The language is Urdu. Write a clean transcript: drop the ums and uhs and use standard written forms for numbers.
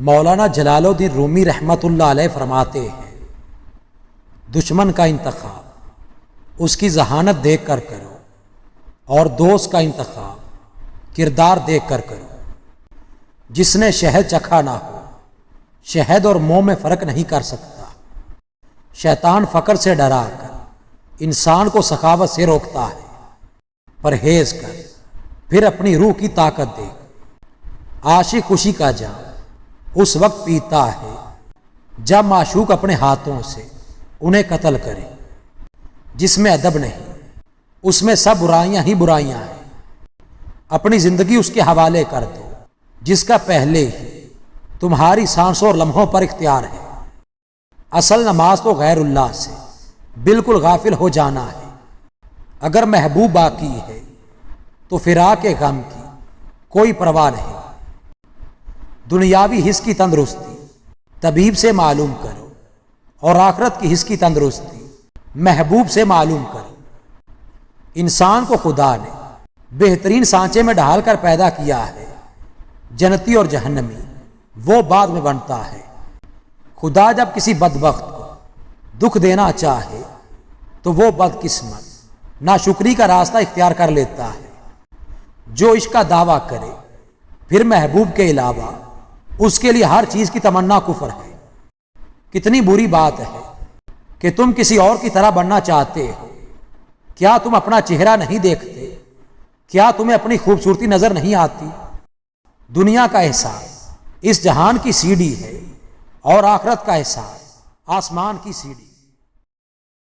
مولانا جلال الدین رومی رحمۃ اللہ علیہ فرماتے ہیں، دشمن کا انتخاب اس کی ذہانت دیکھ کر کرو اور دوست کا انتخاب کردار دیکھ کر کرو۔ جس نے شہد چکھا نہ ہو شہد اور منہ میں فرق نہیں کر سکتا۔ شیطان فقر سے ڈرا کر انسان کو سخاوت سے روکتا ہے۔ پرہیز کر پھر اپنی روح کی طاقت دیکھ۔ عاشق خوشی کا جام اس وقت پیتا ہے جب معشوق اپنے ہاتھوں سے انہیں قتل کرے۔ جس میں ادب نہیں اس میں سب برائیاں ہی برائیاں ہیں۔ اپنی زندگی اس کے حوالے کر دو جس کا پہلے ہی تمہاری سانسوں اور لمحوں پر اختیار ہے۔ اصل نماز تو غیر اللہ سے بالکل غافل ہو جانا ہے۔ اگر محبوب باقی ہے تو فراق غم کی کوئی پرواہ نہیں۔ دنیاوی حص کی تندرستی طبیب سے معلوم کرو اور آخرت کی حص کی تندرستی محبوب سے معلوم کرو۔ انسان کو خدا نے بہترین سانچے میں ڈھال کر پیدا کیا ہے۔ جنتی اور جہنمی وہ بعد میں بنتا ہے۔ خدا جب کسی بدبخت کو دکھ دینا چاہے تو وہ بدقسمت ناشکری کا راستہ اختیار کر لیتا ہے۔ جو عشق کا دعویٰ کرے پھر محبوب کے علاوہ اس کے لیے ہر چیز کی تمنا کفر ہے۔ کتنی بری بات ہے کہ تم کسی اور کی طرح بننا چاہتے ہو۔ کیا تم اپنا چہرہ نہیں دیکھتے؟ کیا تمہیں اپنی خوبصورتی نظر نہیں آتی؟ دنیا کا احساس اس جہان کی سیڑھی ہے اور آخرت کا احساس آسمان کی سیڑھی۔